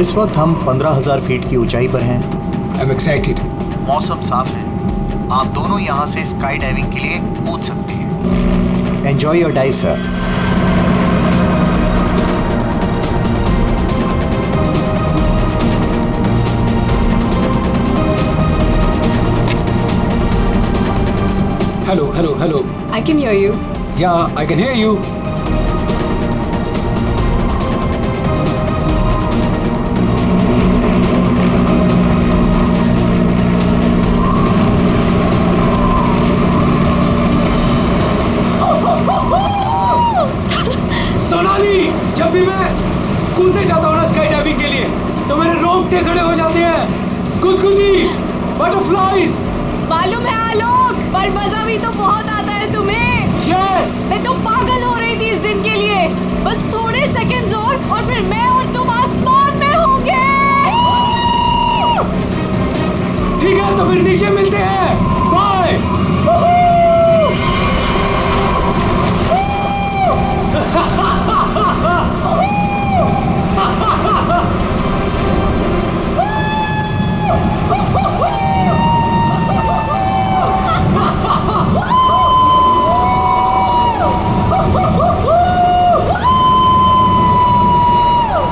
इस वक्त हम 15,000 फीट की ऊंचाई पर हैं। I am excited. मौसम साफ है, आप दोनों यहाँ से स्काई डाइविंग के लिए कूद सकते हैं। Enjoy your dive sir. Hello, hello, hello. I can hear you. Yeah, I can hear you. Sonali, जब भी मैं कूदने जाता हूँ ना स्काई डाइविंग के लिए, तो मेरे रोंगटे खड़े हो जाते हैं। गुदगुदी, बटरफ्लाइज। मालूम है आलोक, पर मजा भी तो बहुत आता है तुम्हें। यस। मैं तो पागल हो रही थी इस दिन के लिए। बस थोड़े सेकंड्स और फिर मैं और तुम आसमान में होंगे। ठीक है, तो फिर नीचे मिलते हैं। बाय।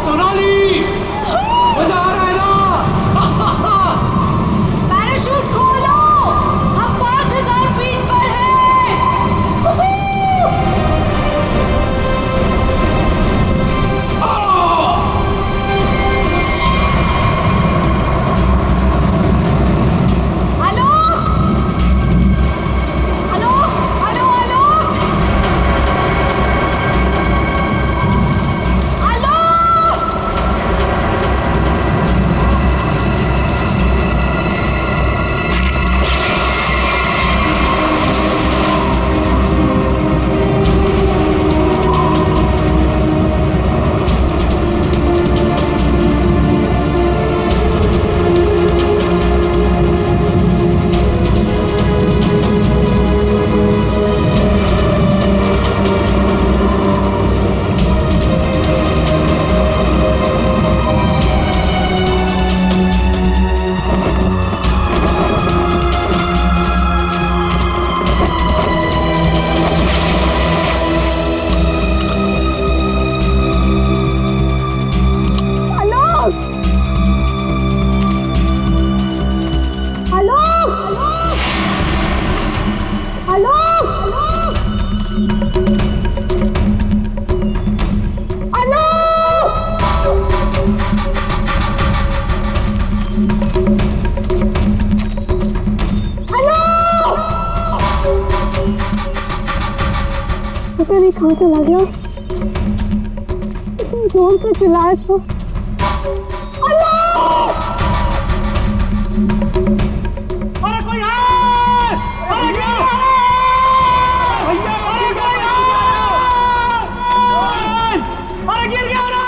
सोनाली, मजा आ रहा है ना? पैराशूट खोलो, हम 5,000 फीट पर हैं। पता नहीं कहाँ चला गया। इतनी जोर से चिल्लाया था। अरे कोई है! अरे क्या है? भैया अरे कोई है! अरे गिर गया रे!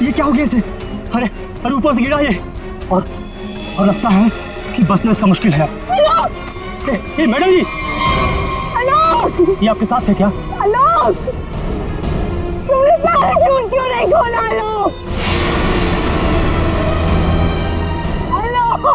ये क्या हो गया इसे? अरे अरे ऊपर से गिरा ये और लगता है कि बचना इसका मुश्किल है। ए मैडम जी, ये आपके साथ है क्या? आलोक, तुमने पैराशूट क्यों नहीं खोला? आलोक, आलोक,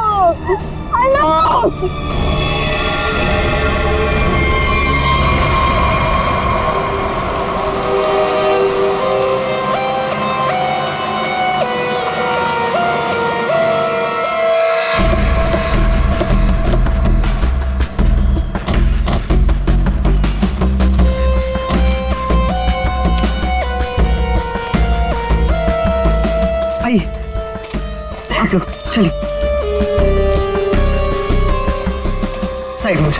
आप लोग चलिए साइड में।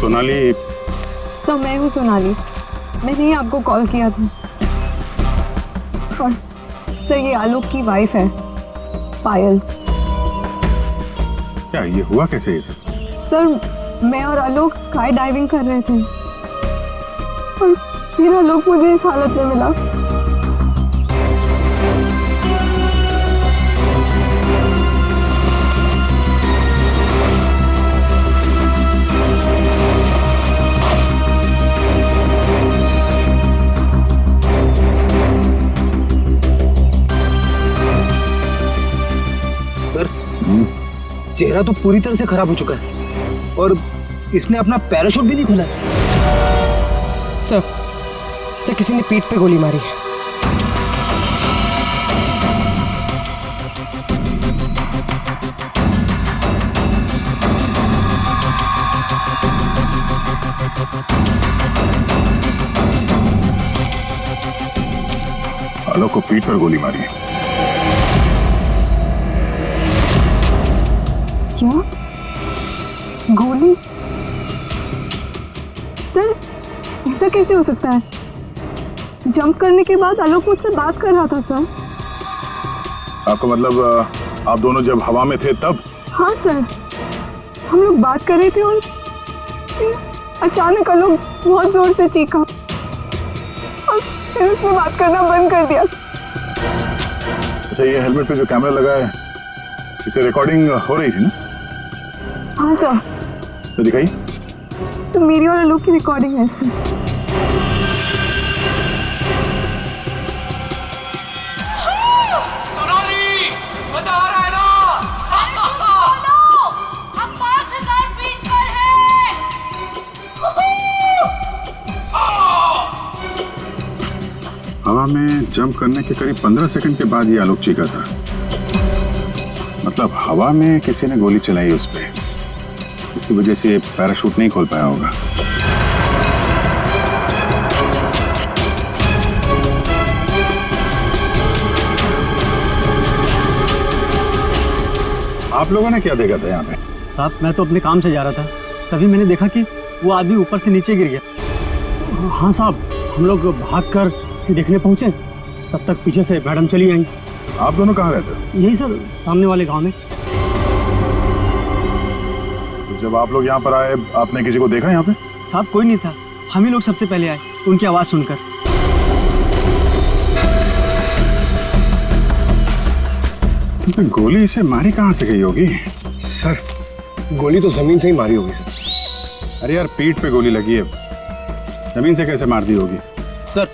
सोनाली। तो मैं हूँ सोनाली, मैंने ही आपको कॉल किया था। और सर ये आलोक की वाइफ है पायल। क्या ये हुआ कैसे ये सब? सर मैं और आलोक स्काई डाइविंग कर रहे थे और फिर आलोक मुझे इस हालत में मिला। सर, चेहरा तो पूरी तरह से खराब हो चुका है और इसने अपना पैराशूट भी नहीं खोला। सर किसी ने पीठ पे गोली मारी है। आलोक को पीठ पर गोली मारी है। क्या? गोली? सर ऐसा कैसे हो सकता है? जंप करने के बाद आलोक मुझसे बात कर रहा था सर। आपका मतलब आप दोनों जब हवा में थे तब? हाँ सर, हम लोग बात कर रहे थे और फिर अचानक आलोक बहुत जोर से चीखा और फिर उसने बात करना बंद कर दिया। अच्छा, ये हेलमेट पे जो कैमरा लगा है इसे रिकॉर्डिंग हो रही थी ना? हाँ सर। तो दिखाई। तो मेरी और आलोक की रिकॉर्डिंग है सर। सोनाली, मजा आ रहा है ना? हम 5000 फीट पर हैं। हवा में जंप करने के करीब 15 सेकंड के बाद ये आलोक चीखा था। मतलब हवा में किसी ने गोली चलाई उस पे, इसकी वजह से पैराशूट नहीं खोल पाया होगा। आप लोगों ने क्या देखा था यहाँ पे? साहब मैं तो अपने काम से जा रहा था, तभी मैंने देखा कि वो आदमी ऊपर से नीचे गिर गया। हाँ साहब, हम लोग भागकर उसे देखने पहुंचे, तब तक पीछे से मैडम चली आई। आप दोनों कहाँ रहते हो? यही सर, सामने वाले गांव में। तो जब आप लोग यहाँ पर आए आपने किसी को देखा यहाँ पे? साहब कोई नहीं था, हम ही लोग सबसे पहले आए उनकी आवाज सुनकर। तो गोली इसे मारी कहाँ से गई होगी? सर गोली तो जमीन से ही मारी होगी सर। अरे यार, पीठ पे गोली लगी है, जमीन से कैसे मार दी होगी? सर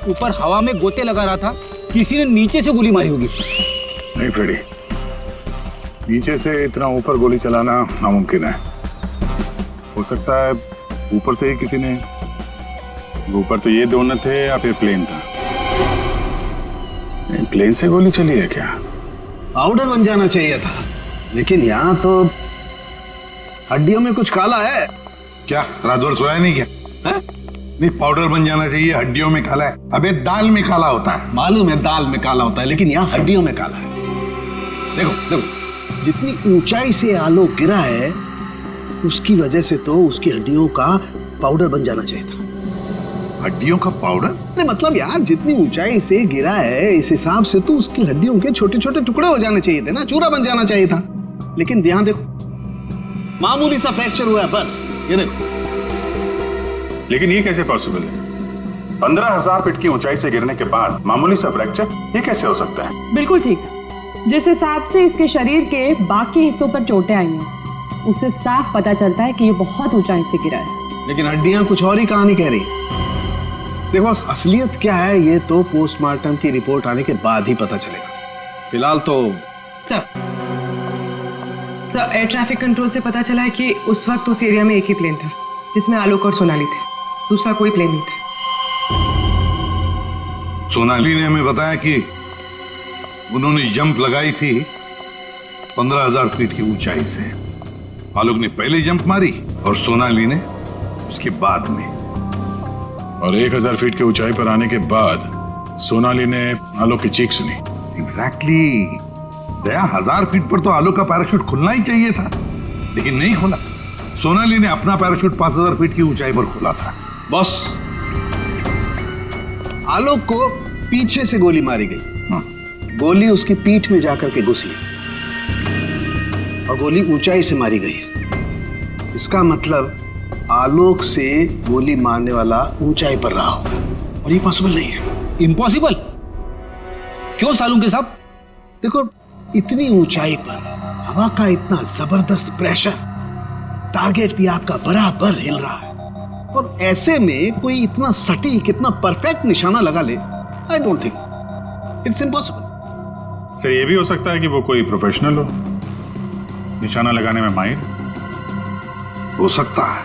ऊपर हवा में गोते लगा रहा था, किसी ने नीचे से गोली मारी होगी। नहीं फ्रेडी, नीचे से इतना ऊपर गोली चलाना नामुमकिन है। हो सकता है ऊपर से ही किसी ने, ऊपर तो ये दोनों थे या फिर प्लेन था। प्लेन से गोली चली है क्या? पाउडर बन जाना चाहिए था, लेकिन यहाँ तो हड्डियों में कुछ काला है। क्या राजवर सोया नहीं क्या है? नहीं, पाउडर बन जाना चाहिए, हड्डियों में काला है। अबे दाल में काला होता है। मालूम है दाल में काला होता है, लेकिन यहाँ हड्डियों में काला है। देखो देखो, जितनी ऊंचाई से आलोक गिरा है उसकी वजह से तो उसकी हड्डियों का पाउडर बन जाना चाहिए था। हड्डियों का पाउडर? अरे मतलब यार, जितनी ऊंचाई से गिरा है इस हिसाब से तो उसकी हड्डियों के छोटे छोटे टुकड़े हो जाने चाहिए थे ना, चूरा बन जाना चाहिए था। लेकिन यहाँ देखो, मामूली सा फ्रैक्चर हुआ है बस, ये देखो। लेकिन ये कैसे पॉसिबल है? 15,000 फीट की ऊंचाई से गिरने के बाद मामूली सा फ्रैक्चर, ये कैसे हो सकता है? बिल्कुल ठीक। जिस हिसाब से इसके शरीर के बाकी हिस्सों पर चोटें आई हैं, उससे साफ पता चलता है कि ये बहुत ऊंचाई से गिरा है। लेकिन हड्डियां कुछ और ही कहानी कह रही। देखो असलियत क्या है ये तो पोस्टमार्टम की रिपोर्ट आने के बाद ही पता चलेगा। फिलहाल तो सर एयर ट्रैफिक कंट्रोल से पता चला है कि उस वक्त उस एरिया में एक ही प्लेन था जिसमें आलोक और सोनाली थे, दूसरा कोई प्लेन नहीं था। सोनाली ने हमें बताया कि उन्होंने जंप लगाई थी 15,000 फीट की ऊंचाई से। आलोक ने पहले जंप मारी और सोनाली ने उसके बाद में। और 1,000 फीट की ऊंचाई पर आने के बाद सोनाली ने आलोक की चीख सुनी। एग्जैक्टली दया, 1000 फीट पर तो आलोक का पैराशूट खुलना ही चाहिए था, लेकिन नहीं खुला। सोनाली ने अपना पैराशूट 5000 फीट की ऊंचाई पर खोला था। बॉस, आलोक को पीछे से गोली मारी गई। गोली उसकी पीठ में जाकर के घुसी और गोली ऊंचाई से मारी गई है। इसका मतलब आलोक से गोली मारने वाला ऊंचाई पर रहा होगा, और ये पॉसिबल नहीं है। इम्पॉसिबल क्यों सालू के साहब? देखो, इतनी ऊंचाई पर हवा का इतना जबरदस्त प्रेशर, टारगेट भी आपका बराबर हिल रहा है, और ऐसे में कोई इतना सटीक, इतना परफेक्ट निशाना लगा ले, I don't think, it's impossible. Sir ये भी हो सकता है कि वो कोई प्रोफेशनल हो, निशाना लगाने में माहिर। हो सकता है,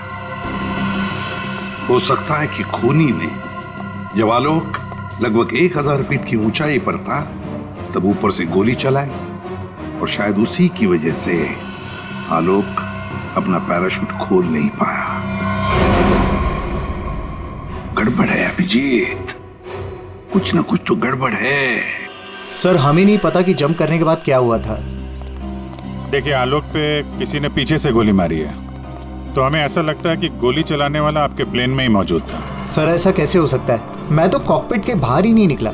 हो सकता है कि खूनी ने जब आलोक लगभग 1000 फीट की ऊंचाई पर था तब ऊपर से गोली चलाई और शायद उसी की वजह से आलोक अपना पैराशूट खोल नहीं पाया। गड़बड़ है अभिजीत, कुछ ना कुछ तो गड़बड़ है। सर हमें नहीं पता कि जंप करने के बाद क्या हुआ था। देखिए आलोक पे किसी ने पीछे से गोली मारी है, तो हमें ऐसा लगता है कि गोली चलाने वाला आपके प्लेन में ही मौजूद था। सर ऐसा कैसे हो सकता है, मैं तो कॉकपिट के बाहर ही नहीं निकला।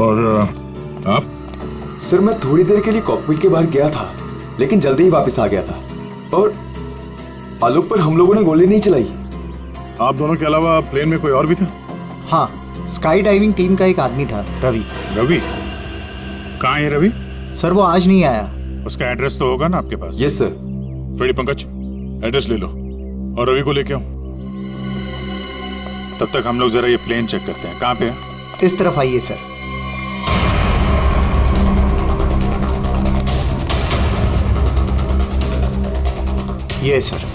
और आप? सर मैं थोड़ी देर के लिए कॉकपिट के बाहर गया था, लेकिन जल्दी ही वापस आ गया था और आलोक पर हम लोगों ने गोली नहीं चलाई। आप दोनों के अलावा प्लेन में कोई और भी था? हाँ, स्काई डाइविंग टीम का एक आदमी था, रवि। रवि? कहाँ है रवि? सर वो आज नहीं आया। उसका एड्रेस तो होगा ना आपके पास? Yes sir. Freddy Pankaj, address ले लो और रवि को लेके आओ। तब तक हम लोग जरा ये प्लेन चेक करते हैं। कहाँ पे है? इस तरफ आइए सर। ये सर।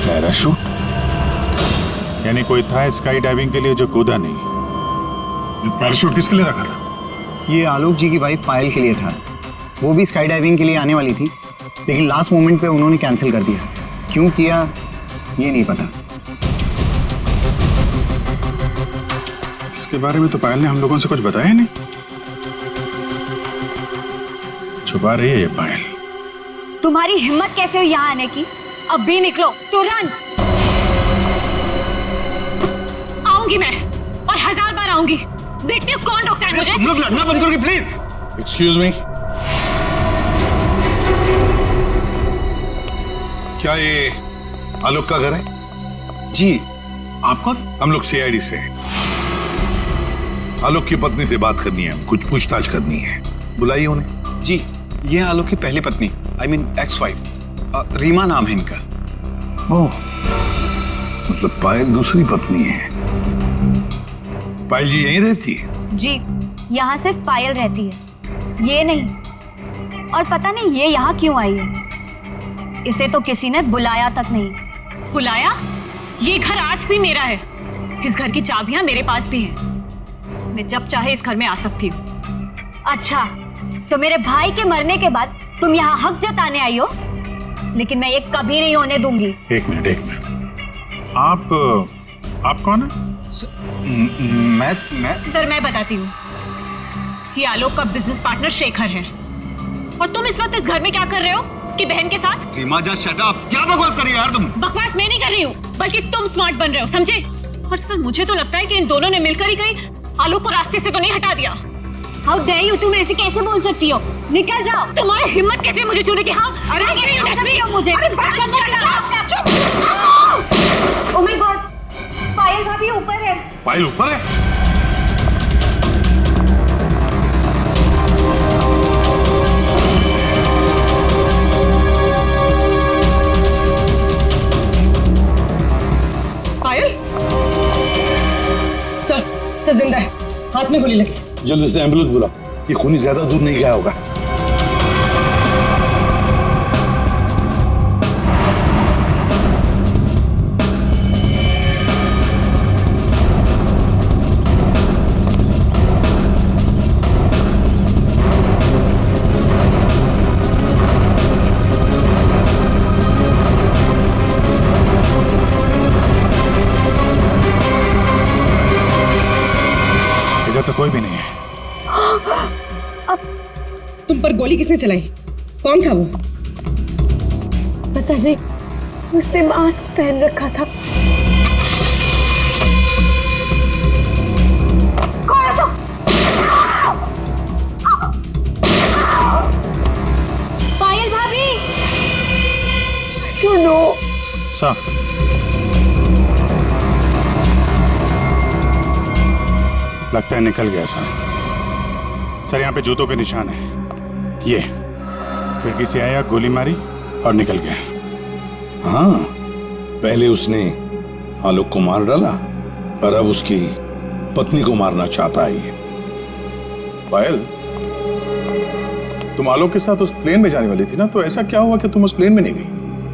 पैराशूट? यानी कोई था स्काई डाइविंग के लिए जो कूदा नहीं। पैराशूट किसके लिए रखा था? ये आलोक जी की वाइफ पायल के लिए था। वो भी स्काई डाइविंग के लिए आने वाली थी, लेकिन लास्ट मोमेंट पे उन्होंने कैंसिल कर दिया। क्यों किया ये नहीं पता। इसके बारे में तो पायल ने हम लोगों से कुछ बताया नहीं। छुपा रही है ये पायल। तुम्हारी हिम्मत कैसे हुई यहाँ आने की? अब भी निकलो तुरंत। आऊंगी मैं और 1000 बार आऊंगी। देखती हूँ कौन रोकता है मुझे। तुम लोग लड़ना बंद करोगे प्लीज। एक्सक्यूज मी, क्या ये आलोक का घर है? जी। आप कौन? हम लोग सीआईडी से। आलोक की पत्नी से बात करनी है, कुछ पूछताछ करनी है। बुलाइए उन्हें। जी, ये आलोक की पहली पत्नी, I mean ex wife, Reema नाम है इनका। ओह, मतलब पायल दूसरी पत्नी है। पायल जी यहीं रहती है? जी, यहाँ सिर्फ पायल रहती है, ये नहीं। और पता नहीं ये यहाँ क्यों आई है। इसे तो किसी ने बुलाया तक नहीं। बुलाया? ये घर आज भी मेरा है। इस घर की चाबियां मेरे पास भी हैं। मैं जब चाहे इस घर में आ सकती हूँ। अच्छा, तो मेरे भाई के मरने के बाद तुम यहाँ हक जताने आई हो, लेकिन मैं ये कभी नहीं होने दूंगी। एक मिनट। आप कौन है? मैं सर मैं बताती हूँ। ये आलोक का बिजनेस पार्टनर शेखर है। और तुम इस वक्त इस घर में क्या कर रहे हो? उसकी बहन के साथ? Reema just shut up. क्या बकवास कर रही हो यार तुम? बकवास मैं नहीं कर रही हूँ, बल्कि तुम स्मार्ट बन रहे हो, समझे? और सर मुझे तो लगता है कि इन दोनों ने मिलकर ही कहीं आलोक को रास्ते से तो नहीं हटा दिया। हाउ डेयर यू, तुम ऐसे कैसे बोल सकती हो? निकल जाओ। तुम्हारी हिम्मत कैसे मुझे छूने की? हाँ, अरे मुझे। ओह माय गॉड, पायल भाभी ऊपर है। पायल ऊपर है? पायल? सर जिंदा है, हाथ में गोली लगी। जल्दी से एम्बुलेंस बुलाओ, ये खूनी ज्यादा दूर नहीं गया होगा। इधर तो कोई भी नहीं है। तुम पर गोली किसने चलाई? कौन था वो? पता नहीं, उसने मास्क पहन रखा था। पायल भाभी। क्यों नो? सर लगता है निकल गया सर। सर यहाँ पे जूतों के निशान है। ये खिड़की से आया, गोली मारी और निकल गया। हाँ, पहले उसने आलोक को मार डाला और अब उसकी पत्नी को मारना चाहता है ये। पायल, तुम आलोक के साथ उस प्लेन में जाने वाली थी ना, तो ऐसा क्या हुआ कि तुम उस प्लेन में नहीं गई?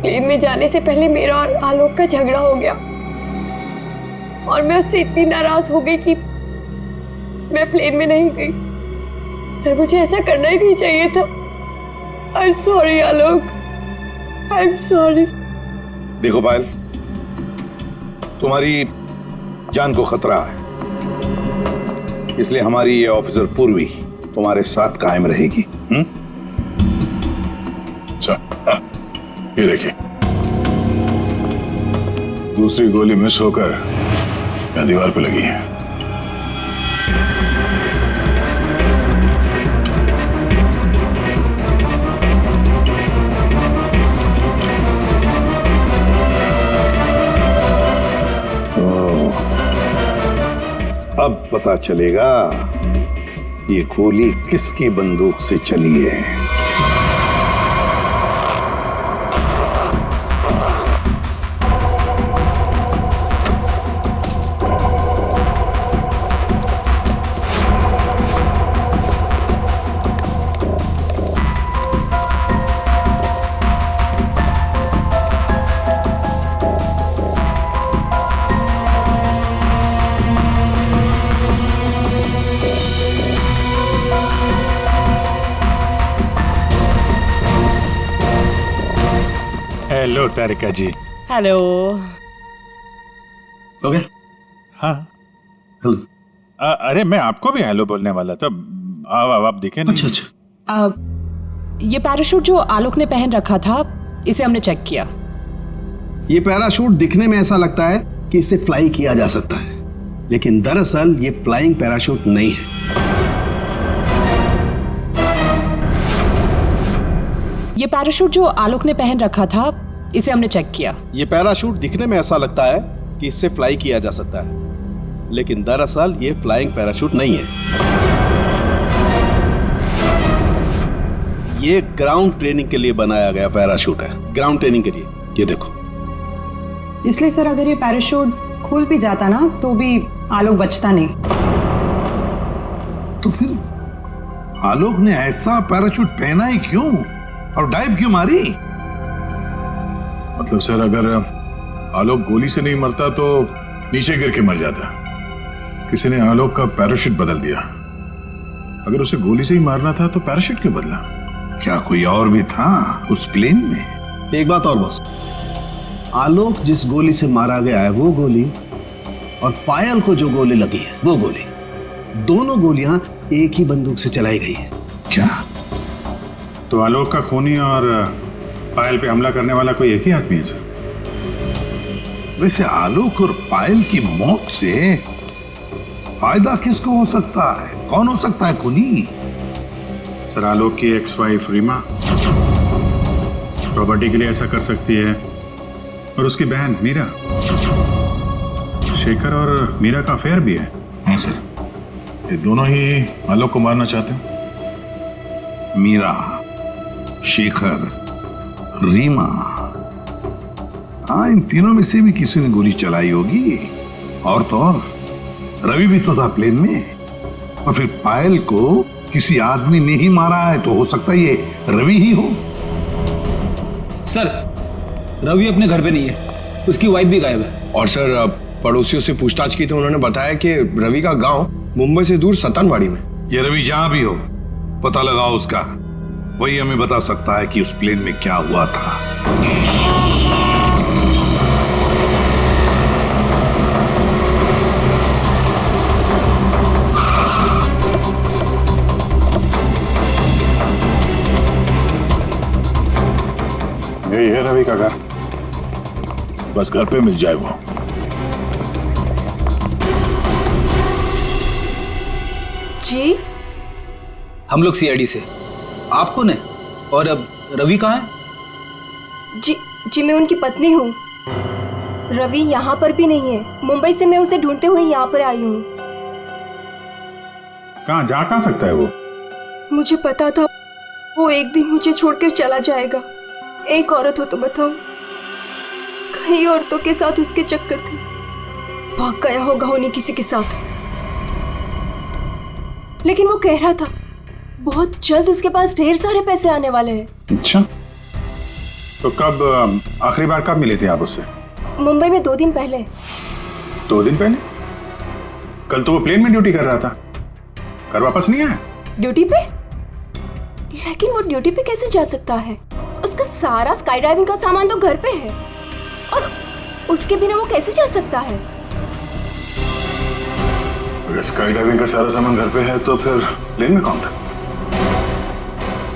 प्लेन में जाने से पहले मेरा और आलोक का झगड़ा हो गया और मैं उससे इतनी नाराज हो गई कि मैं प्लेन में नहीं गई। सर, मुझे ऐसा करना ही नहीं चाहिए था। I am sorry Alok, I am sorry. देखो पायल, तुम्हारी जान को खतरा है, इसलिए हमारी ये ऑफिसर पूर्वी तुम्हारे साथ कायम रहेगी। अच्छा, ये देखिए, दूसरी गोली मिस होकर यहाँ दीवार पे लगी है। अब पता चलेगा ये गोली किसकी बंदूक से चली है। हेलो तारिका जी। हेलो। ओके। हाँ हेलो। अरे मैं आपको भी हेलो बोलने वाला था। आप दिखे नहीं। अच्छा अच्छा। ये पैराशूट जो आलोक ने पहन रखा था, इसे हमने चेक किया। ये पैराशूट दिखने में ऐसा लगता है कि इसे फ्लाई किया जा सकता है, लेकिन दरअसल ये फ्लाइंग पैराशूट नहीं है। ये पैराशूट जो आलोक ने पहन रखा था, इसे हमने चेक किया। ये पैराशूट दिखने में ऐसा लगता है कि इससे फ्लाई किया जा सकता है, लेकिन दरअसल ये फ्लाइंग पैराशूट नहीं है। ये ग्राउंड ट्रेनिंग के लिए बनाया गया पैराशूट है, ग्राउंड ट्रेनिंग के लिए। ये देखो। इसलिए सर, अगर ये पैराशूट खुल भी जाता ना, तो भी आलोक बचता नहीं। तो फिर आलोक ने ऐसा पैराशूट पहना ही क्यों और डाइव क्यों मारी? मतलब सर, अगर आलोक गोली से नहीं मरता तो नीचे गिर के मर जाता। किसी ने आलोक का पैराशूट बदल दिया। अगर उसे गोली से ही मारना था तो पैराशूट क्यों बदला? क्या कोई और भी था उस प्लेन में? एक बात और बस, आलोक जिस गोली से मारा गया है वो गोली और पायल को जो गोली लगी है वो गोली, दोनों गोलियां एक ही बंदूक से चलाई गई है। क्या? तो आलोक का खूनी और पायल पे हमला करने वाला कोई एक ही आदमी है सर? वैसे आलोक और पायल की मौत से फायदा किसको हो सकता है? कौन हो सकता है खूनी? सर, आलोक की एक्स वाइफ रीमा प्रॉपर्टी के लिए ऐसा कर सकती है, और उसकी बहन मीरा। शेखर और मीरा का अफेयर भी है। हाँ सर, ये दोनों ही आलोक को मारना चाहते हैं। मीरा, शेखर, रीमा, हाँ, इन तीनों में से भी किसी ने गोली चलाई होगी। और तो और रवि भी तो था प्लेन में, और फिर पायल को किसी आदमी ने ही मारा है, तो हो सकता है ये रवि ही हो। सर, रवि अपने घर पे नहीं है, उसकी वाइफ भी गायब है। और सर, पड़ोसियों से पूछताछ की तो उन्होंने बताया कि रवि का गांव मुंबई से दूर सतनवाड़ी में। ये रवि जहां भी हो, पता लगाओ उसका, वही हमें बता सकता है कि उस प्लेन में क्या हुआ था। यही है रवि का घर, बस घर पे मिल जाए वो। जी, हम लोग सीआईडी से। आप कौन है और अब रवि कहाँ है? जी मैं उनकी पत्नी हूँ। रवि यहाँ पर भी नहीं है। मुंबई से मैं उसे ढूंढते हुए यहाँ पर आई हूँ। कहाँ जा सकता है वो? मुझे पता था वो एक दिन मुझे छोड़कर चला जाएगा। एक औरत हो तो बताऊं, कई औरतों के साथ उसके चक्कर थे। भाग गया होगा उन्हीं किसी के साथ। लेकिन वो कह रहा था बहुत जल्द उसके पास ढेर सारे पैसे आने वाले हैं। अच्छा, तो कब आखिरी बार कब मिले थे आप उससे? मुंबई में 2 दिन पहले। 2 दिन पहले? कल तो वो प्लेन में ड्यूटी कर रहा था, घर वापस नहीं आया? ड्यूटी पे? लेकिन वो ड्यूटी पे कैसे जा सकता है? उसका सारा स्काई डाइविंग का सामान तो घर पे है, और उसके बिना वो कैसे जा सकता है? अगर स्काई डाइविंग का सारा सामान घर पे है तो फिर प्लेन में कौन था?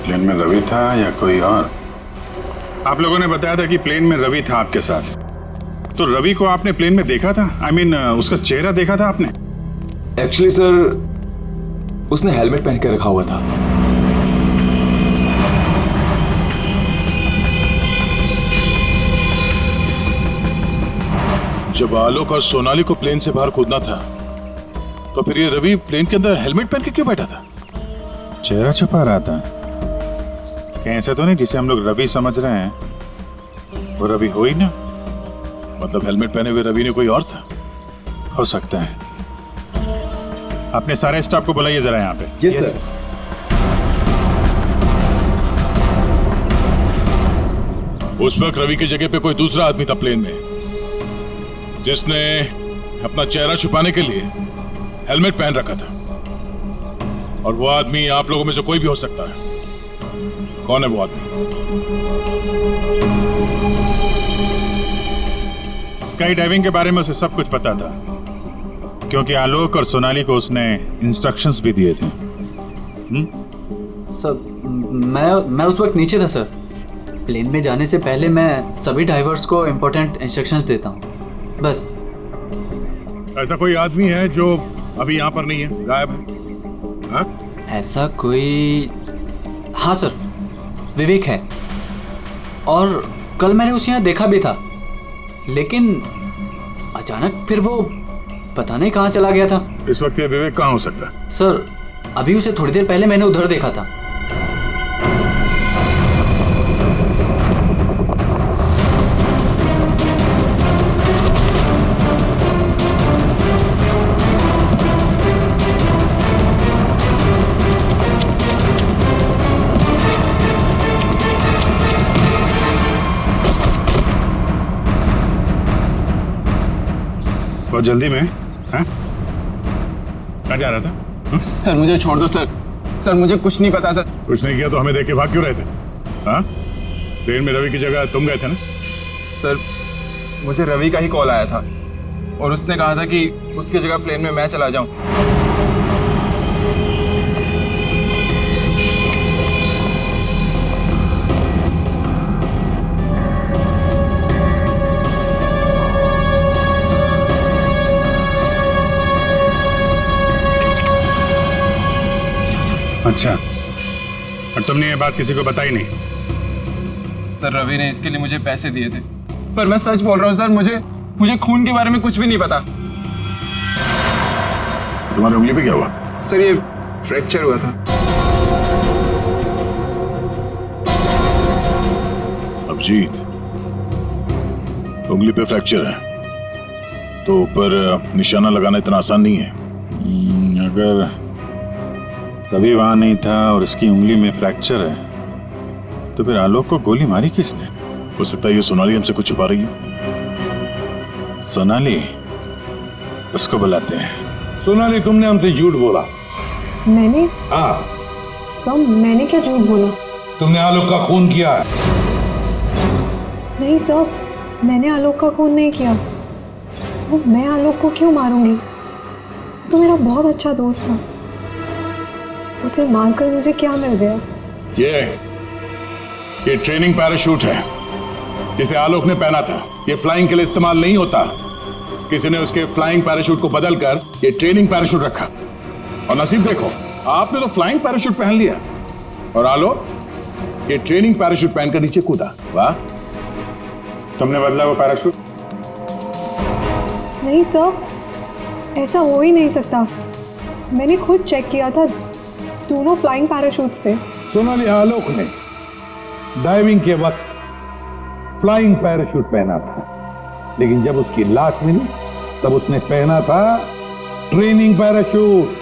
प्लेन में रवि था या कोई और? आप लोगों ने बताया था कि प्लेन में रवि था आपके साथ, तो रवि को आपने प्लेन में देखा था? I mean, उसका चेहरा देखा था आपने? एक्चुअली सर, उसने हेलमेट पहन के रखा हुआ था। जब आलोक और सोनाली को प्लेन से बाहर कूदना था, तो फिर ये रवि प्लेन के अंदर हेलमेट पहन के क्यों बैठा था? चेहरा छुपा रहा था। कहीं ऐसा तो नहीं जिसे हम लोग रवि समझ रहे हैं वो रवि हो ही ना? मतलब हेलमेट पहने हुए रवि ने कोई और था? हो सकता है। अपने सारे स्टाफ को बुलाइए जरा यहाँ पे। Yes sir. उस वक्त रवि की जगह पे कोई दूसरा आदमी था प्लेन में, जिसने अपना चेहरा छुपाने के लिए हेलमेट पहन रखा था। और वो आदमी आप लोगों में से कोई भी हो सकता है। कौन है वो आदमी? स्काई डाइविंग के बारे में उसे सब कुछ पता था, क्योंकि आलोक और सोनाली को उसने इंस्ट्रक्शंस भी दिए थे। सर, मैं उस वक्त नीचे था सर। प्लेन में जाने से पहले मैं सभी डाइवर्स को इम्पोर्टेंट इंस्ट्रक्शंस देता हूँ, बस। ऐसा कोई आदमी है जो अभी यहाँ पर नहीं है, गायब है? हाँ? ऐसा कोई? हाँ सर, विवेक है। और कल मैंने उसे यहाँ देखा भी था, लेकिन अचानक फिर वो पता नहीं कहाँ चला गया था। इस वक्त ये विवेक कहाँ हो सकता है? सर, अभी उसे थोड़ी देर पहले मैंने उधर देखा था। बहुत जल्दी में? हाँ? कहाँ जा रहा था? सर मुझे छोड़ दो सर। सर मुझे कुछ नहीं पता सर। कुछ नहीं किया तो हमें देख के भाग क्यों रहे थे? हाँ? ट्रेन में रवि की जगह तुम गए थे ना? सर मुझे रवि का ही कॉल आया था और उसने कहा था कि उसकी जगह प्लेन में मैं चला जाऊं। अच्छा, और तुमने ये बात किसी को बताई नहीं? सर रवि ने इसके लिए मुझे पैसे दिए थे, पर मैं सच बोल रहा हूँ सर, मुझे खून के बारे में कुछ भी नहीं पता। तुम्हारी उंगली पे क्या हुआ? सर ये फ्रैक्चर हुआ था। अभिजीत, उंगली पे फ्रैक्चर है तो ऊपर निशाना लगाना इतना आसान नहीं है। अगर रवि वहां नहीं था और इसकी उंगली में फ्रैक्चर है तो फिर आलोक को गोली मारी किसने? हो सकता है ये सोनाली हमसे कुछ छुपा रही है। सोनाली, उसको बुलाते हैं। सोनाली, तुमने हमसे झूठ बोला। मैंने? हाँ। सर, मैंने क्या झूठ बोला? तुमने आलोक का खून किया है। नहीं सर, मैंने आलोक का खून नहीं किया। सर, मैं आलोक को क्यों मारूंगी? तो मेरा बहुत अच्छा दोस्त था, उसे मारकर मुझे क्या मिल गया? ये ट्रेनिंग पैराशूट है जिसे आलोक ने पहना था। ये फ्लाइंग के लिए इस्तेमाल नहीं होता। किसी ने उसके फ्लाइंग पैराशूट को बदलकर ये ट्रेनिंग पैराशूट रखा, और नसीब देखो, आपने तो फ्लाइंग पैराशूट पहन लिया और आलोक ये ट्रेनिंग पैराशूट पहनकर नीचे कूदा। वाह, तुमने बदला वो पैराशूट? नहीं सर, ऐसा हो ही नहीं सकता। मैंने खुद चेक किया था, दोनों फ्लाइंग पैराशूट्स थे। सोनाली, आलोक ने डाइविंग के वक्त फ्लाइंग पैराशूट पहना था, लेकिन जब उसकी लाश मिली तब उसने पहना था ट्रेनिंग पैराशूट,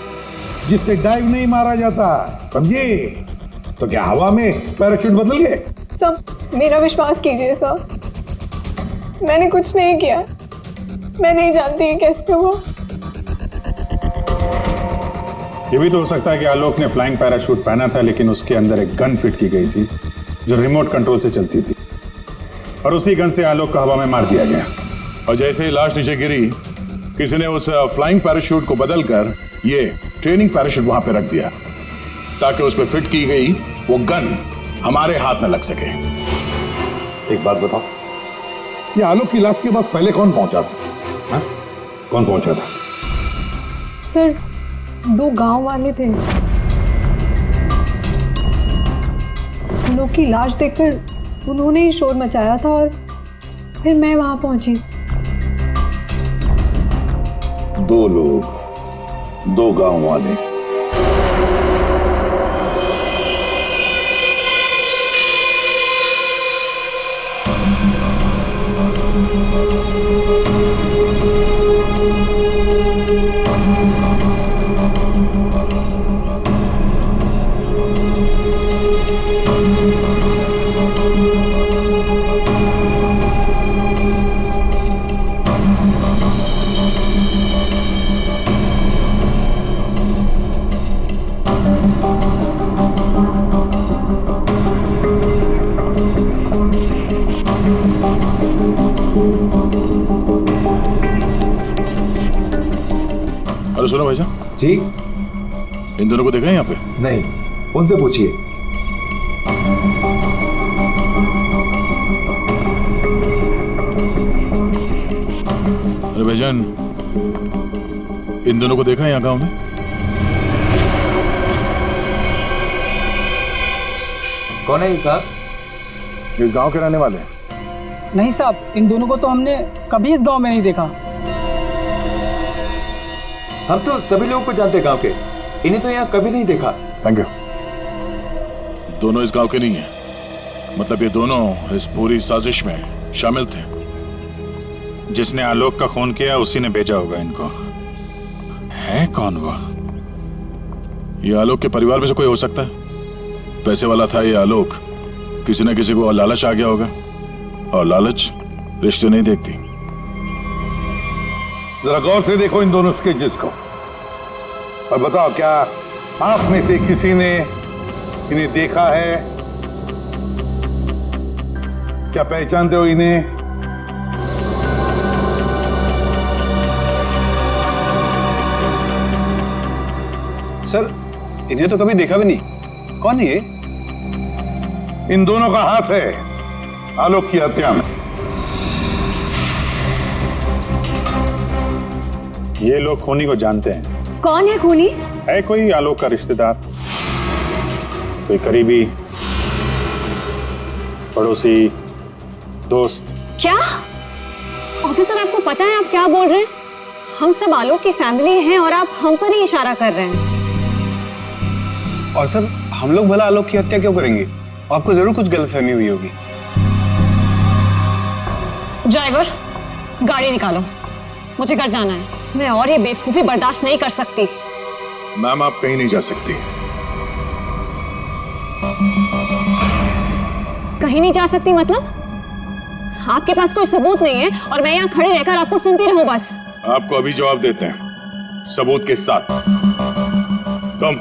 जिससे डाइव नहीं मारा जाता, समझे? तो क्या हवा में पैराशूट बदल गए? सब मेरा विश्वास कीजिए सर, मैंने कुछ नहीं किया, मैं नहीं जानती ये कैसे हुआ। ये भी तो हो सकता है कि आलोक ने फ्लाइंग पैराशूट पहना था, लेकिन उसके अंदर एक गन फिट की गई थी जो रिमोट कंट्रोल से चलती थी, और उसी गन से आलोक को हवा में मार दिया गया। और जैसे ही लाश नीचे गिरी, किसी ने उस फ्लाइंग पैराशूट को बदलकर ये ट्रेनिंग पैराशूट वहां पे रख दिया, ताकि उस पर फिट की गई वो गन हमारे हाथ न लग सके। एक बात बताओ, ये आलोक की लाश के पास पहले कौन पहुंचा था? हा? कौन पहुंचा था? सर, 2 गांव वाले थे। उन लोग की लाश देखकर उन्होंने ही शोर मचाया था और फिर मैं वहां पहुंची। 2 लोग, 2 गांव वाले। हेलो, सुनो भाई साहब जी। इन दोनों को देखा है यहाँ पे? नहीं, उनसे पूछिए। अरे भाईजान, इन दोनों को देखा है यहाँ गांव में? कौन है ये साहब? इस गांव के रहने वाले? नहीं साहब, इन दोनों को तो हमने कभी इस गांव में नहीं देखा। हम तो सभी लोगों को जानते हैं गांव के, इन्हें तो यहाँ कभी नहीं देखा। Thank you. दोनों इस गांव के नहीं है, मतलब ये दोनों इस पूरी साजिश में शामिल थे। जिसने आलोक का खून किया उसी ने भेजा होगा इनको। है कौन वो? ये आलोक के परिवार में से कोई हो सकता है। पैसे वाला था ये आलोक, किसी न किसी को लालच आ गया होगा, और लालच रिश्ते नहीं देखती। जरा गौर से देखो इन दोनों स्केचेस को और बताओ, क्या आप में से किसी ने इन्हें देखा है? क्या पहचानते हो इन्हें? सर, इन्हें तो कभी देखा भी नहीं। कौन है ये? इन दोनों का हाथ है आलोक की हत्या में। ये लोग खूनी को जानते हैं। कौन है खूनी? है कोई आलोक का रिश्तेदार, कोई करीबी, पड़ोसी, दोस्त। क्या ऑफिसर, आपको पता है आप क्या बोल रहे हैं? हम सब आलोक की फैमिली हैं और आप हम पर ही इशारा कर रहे हैं। और सर, हम लोग भला आलोक की हत्या क्यों करेंगे? आपको जरूर कुछ गलतफहमी हुई होगी। ड्राइवर, गाड़ी निकालो, मुझे घर जाना है। मैं और ये बेवकूफी बर्दाश्त नहीं कर सकती। मैम, आप कहीं नहीं जा सकती। कहीं नहीं जा सकती मतलब? आपके पास कोई सबूत नहीं है और मैं यहाँ खड़े रहकर आपको सुनती रहूं बस? आपको अभी जवाब देते हैं, सबूत के साथ। तुम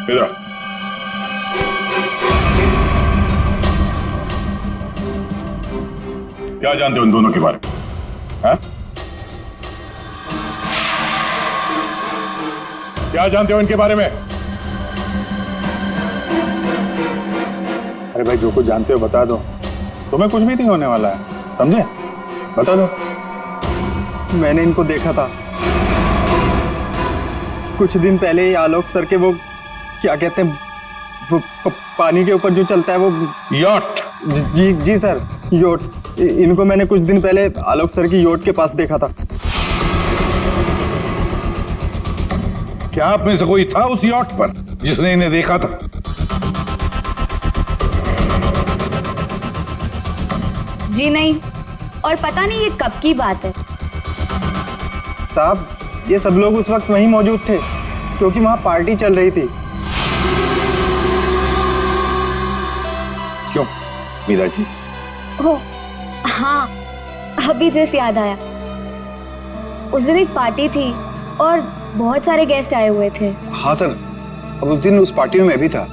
इधर आओ। क्या जानते हो इन दोनों के बारे में? हाँ? क्या जानते हो इनके बारे में? अरे भाई, जो कुछ जानते हो बता दो, तुम्हें कुछ भी नहीं होने वाला है, समझे? बता दो। मैंने इनको देखा था कुछ दिन पहले ही। आलोक सर के वो क्या कहते हैं, वो पानी के ऊपर जो चलता है वो योट। जी सर, योट। इनको मैंने कुछ दिन पहले आलोक सर की योट के पास देखा था। क्या आप में से कोई था उस यॉट पर जिसने इन्हें देखा था? जी नहीं, और पता नहीं ये कब की बात है। साहब, ये सब लोग उस वक्त वहीं मौजूद थे क्योंकि वहां पार्टी चल रही थी। क्यों मीरा जी? ओ हाँ, अभी जस्ट याद आया। उस दिन एक पार्टी थी और बहुत सारे गेस्ट आए हुए थे। हाँ सर, अब उस दिन उस पार्टी में मैं भी था,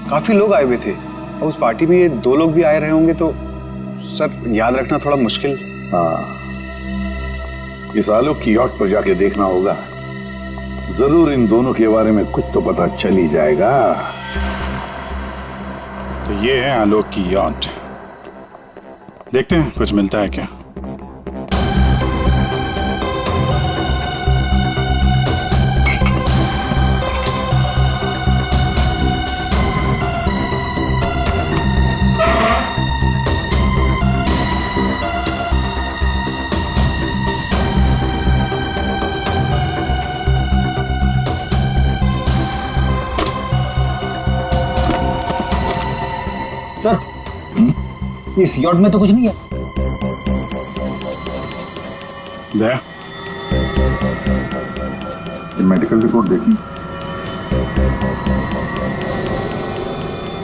काफी लोग आए हुए थे। अब उस पार्टी में ये 2 लोग भी आए रहे होंगे तो सर याद रखना थोड़ा मुश्किल। हाँ, इस आलोक की यॉट पर जाके देखना होगा, जरूर इन दोनों के बारे में कुछ तो पता चल ही जाएगा। तो ये है आलोक की यॉट, देखते हैं कुछ मिलता है क्या। सर, इस यॉट में तो कुछ नहीं है। दया, ये मेडिकल रिपोर्ट देखी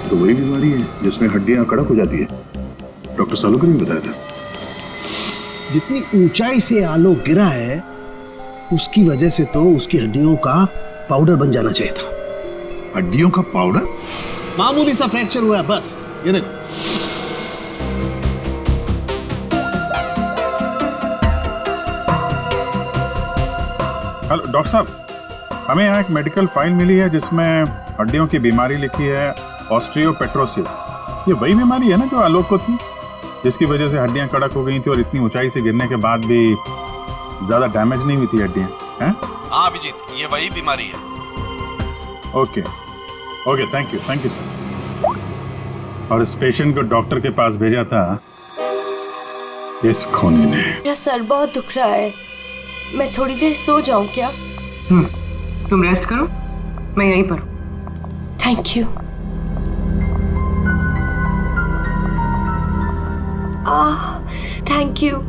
तो वही बीमारी है जिसमें हड्डियां कड़क हो जाती है, डॉक्टर सालुकर ने बताया था। जितनी ऊंचाई से आलोक गिरा है उसकी वजह से तो उसकी हड्डियों का पाउडर बन जाना चाहिए था। हड्डियों का पाउडर? मामूली सा फ्रैक्चर हुआ है बस, ये देखो। हेलो डॉक्टर साहब, हमें यहाँ एक मेडिकल फाइल मिली है जिसमें हड्डियों की बीमारी लिखी है, ऑस्टियोपेट्रोसिस। ये वही बीमारी है ना जो आलोक को थी, जिसकी वजह से हड्डियां कड़क हो गई थी और इतनी ऊंचाई से गिरने के बाद भी ज्यादा डैमेज नहीं हुई थी हड्डियां, हैं? हाँ अभिजीत, ये वही बीमारी है। Okay okay, thank you sir. और इस पेशेंट को डॉक्टर के पास भेजा था इस खूनी ने। मेरा सर बहुत दुख रहा है, मैं थोड़ी देर सो जाऊं क्या? तुम रेस्ट करो, मैं यहीं पर। Thank you. Thank you.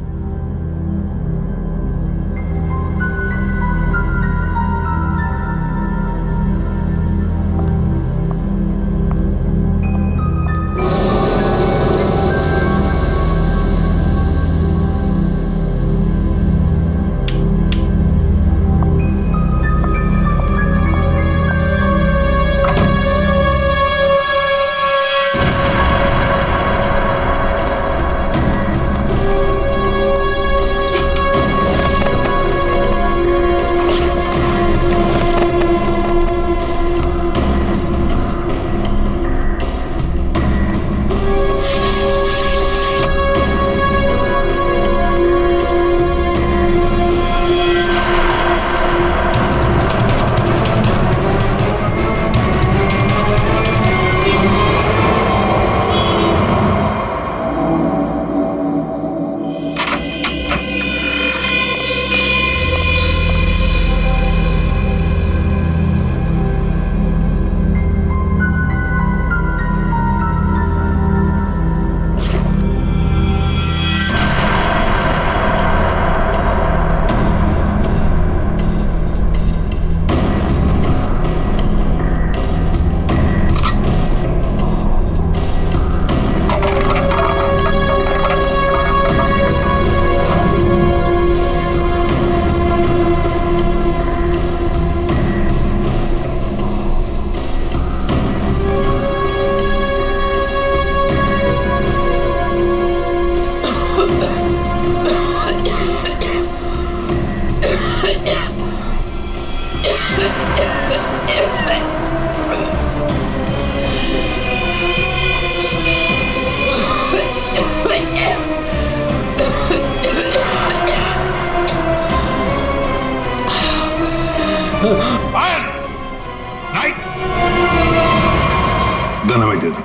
Gun हमें दे दो।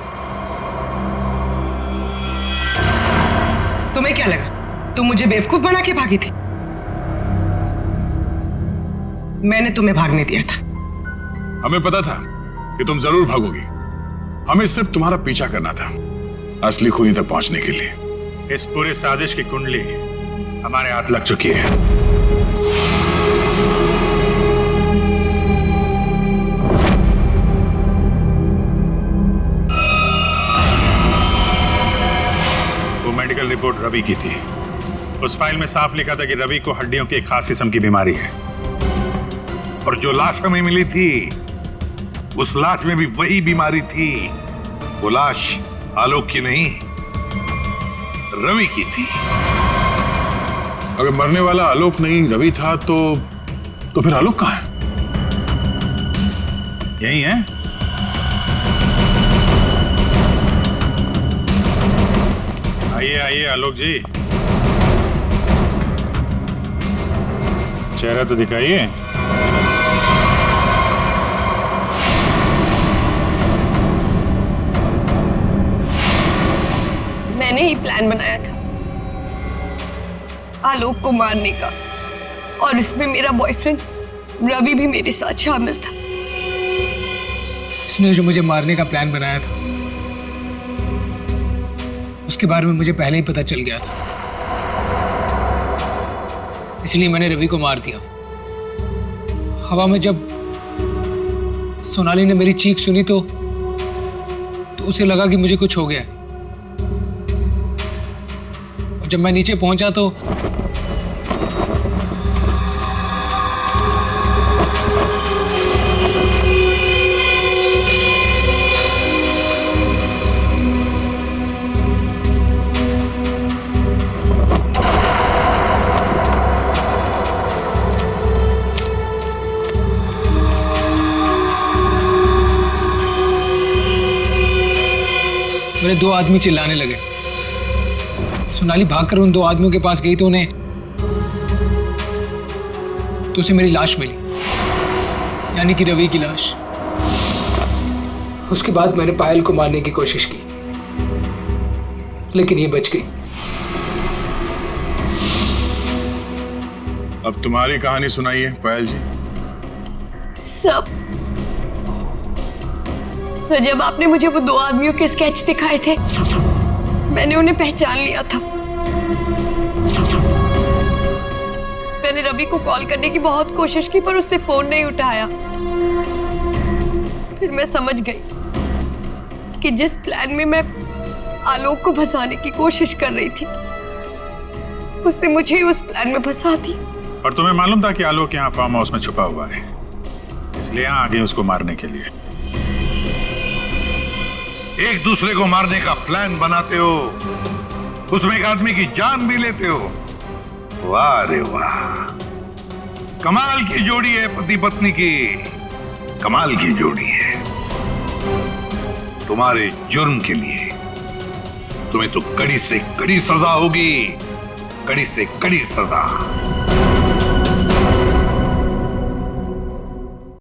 तुम्हें क्या लगा तुम मुझे बेवकूफ बना के भागी थी? मैंने तुम्हें भागने दिया था। हमें पता था कि तुम जरूर भागोगी। हमें सिर्फ तुम्हारा पीछा करना था असली खूनी तक पहुंचने के लिए। इस पूरी साजिश की कुंडली हमारे हाथ लग चुकी है। वो मेडिकल रिपोर्ट रवि की थी। उस फाइल में साफ लिखा था कि रवि को हड्डियों की एक खास किस्म की बीमारी है। और जो लाश हमें मिली थी उस लाश में भी वही बीमारी थी। वो लाश आलोक की नहीं, रवि की थी। अगर मरने वाला आलोक नहीं रवि था तो फिर आलोक कहां है? यही है। आइए आइए आलोक जी, चेहरा तो दिखाइए। मैंने ही प्लान बनाया था आलोक को मारने का, और इसमें मेरा बॉयफ्रेंड रवि भी मेरे साथ शामिल था। इसने जो मुझे मारने का प्लान बनाया था उसके बारे में मुझे पहले ही पता चल गया था, इसलिए मैंने रवि को मार दिया। हवा में जब सोनाली ने मेरी चीख सुनी तो उसे लगा कि मुझे कुछ हो गया। और जब मैं नीचे पहुंचा तो मेरे दो आदमी चिल्लाने लगे। सोनाली भागकर उन दो आदमियों के पास गई तो उसे मेरी लाश मिली, यानी कि रवि की लाश। उसके बाद मैंने पायल को मारने की कोशिश की, लेकिन ये बच गई। अब तुम्हारी कहानी सुनाइए पायल जी। सब सर, जब आपने मुझे वो दो आदमियों के स्केच दिखाए थे मैंने उन्हें पहचान लिया था। मैंने रवि को कॉल करने की बहुत कोशिश की पर उसने फोन नहीं उठाया। फिर मैं समझ गई कि जिस प्लान में मैं आलोक को फंसाने की कोशिश कर रही थी उसने मुझे ही उस प्लान में फंसा दी। और तुम्हें मालूम था कि आलोक यहाँ फार्म हाउस में छुपा हुआ है, इसलिए यहाँ आ गए उसको मारने के लिए। एक दूसरे को मारने का प्लान बनाते हो, उसमें एक आदमी की जान भी लेते हो। वाह रे वाह, कमाल की जोड़ी है पति पत्नी की, कमाल की जोड़ी है। तुम्हारे जुर्म के लिए तुम्हें तो कड़ी से कड़ी सजा होगी, कड़ी से कड़ी सजा।